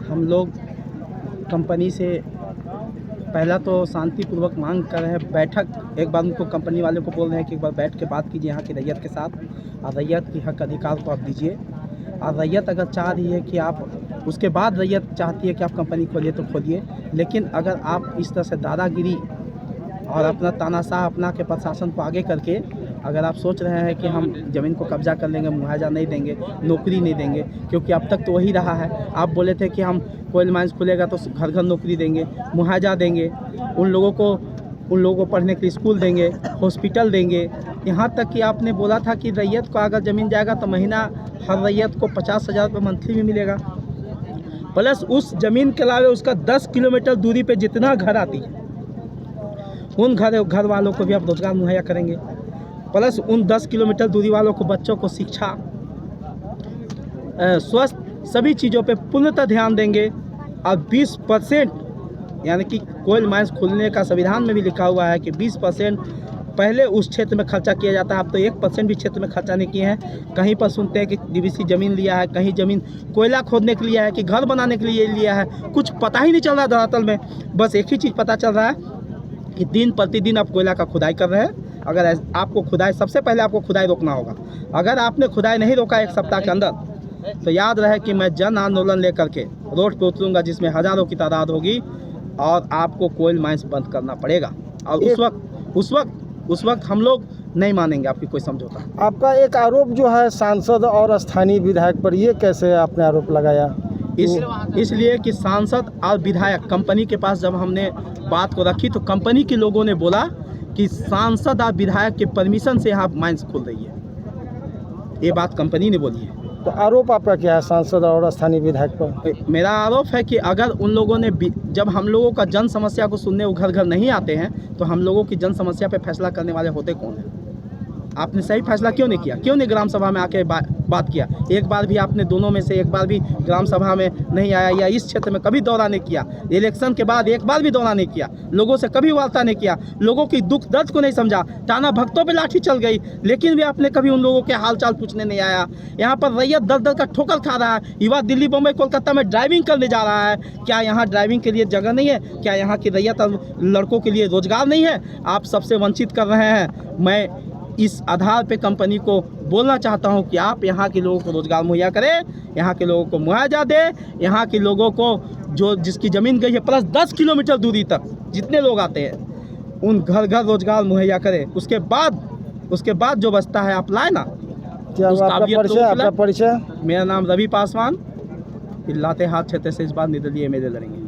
हम लोग कंपनी से पहला तो शांतिपूर्वक मांग कर रहे हैं बैठक। एक बार उनको कंपनी वाले को बोल रहे हैं कि एक बार बैठ के बात कीजिए यहाँ की रैयत के साथ, और रैयत की हक अधिकार को आप दीजिए। और रैयत अगर चाह रही है कि आप, उसके बाद रैयत चाहती है कि आप कंपनी खोलिए तो खोलिए, लेकिन अगर आप इस तरह से दादागिरी और अपना तानाशाह अपना के प्रशासन को आगे करके अगर आप सोच रहे हैं कि हम ज़मीन को कब्जा कर लेंगे, मुआवजा नहीं देंगे, नौकरी नहीं देंगे, क्योंकि अब तक तो वही रहा है। आप बोले थे कि हम कोयल माइंस खुलेगा तो घर घर नौकरी देंगे, मुआवजा देंगे, उन लोगों को पढ़ने के लिए स्कूल देंगे, हॉस्पिटल देंगे। यहाँ तक कि आपने बोला था कि रैयत को अगर ज़मीन जाएगा तो महीना हर रैयत को 50,000 रुपये मंथली में मिलेगा, प्लस उस ज़मीन के अलावा उसका 10 किलोमीटर दूरी पे जितना घर आती है उन घर वालों को भी आप रोजगार मुहैया करेंगे, प्लस उन 10 किलोमीटर दूरी वालों को बच्चों को शिक्षा, स्वास्थ्य, सभी चीज़ों पे पूर्णतः ध्यान देंगे। और 20% यानी कि कोयल माइंस खुलने का संविधान में भी लिखा हुआ है कि 20% पहले उस क्षेत्र में खर्चा किया जाता है। अब तो 1% भी क्षेत्र में खर्चा नहीं किए हैं। कहीं पर सुनते हैं कि डीवीसी ज़मीन लिया है, कहीं ज़मीन कोयला खोदने के लिए है कि घर बनाने के लिए लिया है, कुछ पता ही नहीं चल रहा धरातल में। बस एक ही चीज़ पता चल रहा है कि दिन प्रतिदिन आप कोयला का खुदाई कर रहे हैं। अगर आपको खुदाई, सबसे पहले आपको खुदाई रोकना होगा। अगर आपने खुदाई नहीं रोका 1 सप्ताह के अंदर, तो याद रहे कि मैं जन आंदोलन लेकर के रोड पे उतरूंगा, जिसमें हज़ारों की तादाद होगी, और आपको कोयल माइंस बंद करना पड़ेगा। और उस वक्त हम लोग नहीं मानेंगे आपकी कोई समझौता। आपका एक आरोप जो है सांसद और स्थानीय विधायक पर, ये कैसे आपने आरोप लगाया? इसलिए कि सांसद और विधायक कंपनी के पास जब हमने बात को रखी तो कंपनी के लोगों ने बोला कि सांसद और विधायक के परमिशन से यहाँ माइंस खुल रही है। ये बात कंपनी ने बोली है। तो आरोप आपका क्या है सांसद और स्थानीय विधायक पर? मेरा आरोप है कि अगर उन लोगों ने, जब हम लोगों का जन समस्या को सुनने वो घर घर नहीं आते हैं, तो हम लोगों की जन समस्या पे फैसला करने वाले होते कौन हैं? आपने सही फैसला क्यों नहीं किया? क्यों नहीं ग्राम सभा में आके बात किया? एक बार भी आपने दोनों में से एक बार भी ग्राम सभा में नहीं आया, या इस क्षेत्र में कभी दौरा नहीं किया। इलेक्शन के बाद एक बार भी दौरा नहीं किया, लोगों से कभी वार्ता नहीं किया, लोगों की दुख दर्द को नहीं समझा। टाना भक्तों पे लाठी चल गई, लेकिन भी आपने कभी उन लोगों के हालचाल पूछने नहीं आया। यहाँ पर रैयत दर दर का ठोकर खा रहा है। युवा दिल्ली, बम्बई, कोलकाता में ड्राइविंग करने जा रहा है। क्या यहाँ ड्राइविंग के लिए जगह नहीं है? क्या यहाँ की रैयत और लड़कों के लिए रोजगार नहीं है? आप सबसे वंचित कर रहे हैं। मैं इस आधार पे कंपनी को बोलना चाहता हूं कि आप यहाँ के लोगों को रोजगार मुहैया करें, यहाँ के लोगों को मुआवजा दें, यहाँ के लोगों को जो जिसकी ज़मीन गई है प्लस 10 किलोमीटर दूरी तक जितने लोग आते हैं उन घर घर रोजगार मुहैया करें। उसके बाद जो बचता है आप लाए ना। क्या आपका परिचय? मेरा नाम रवि पासवान, लातेहार क्षेत्र से इस बार निर्दलीय एमएलए लड़ेंगे।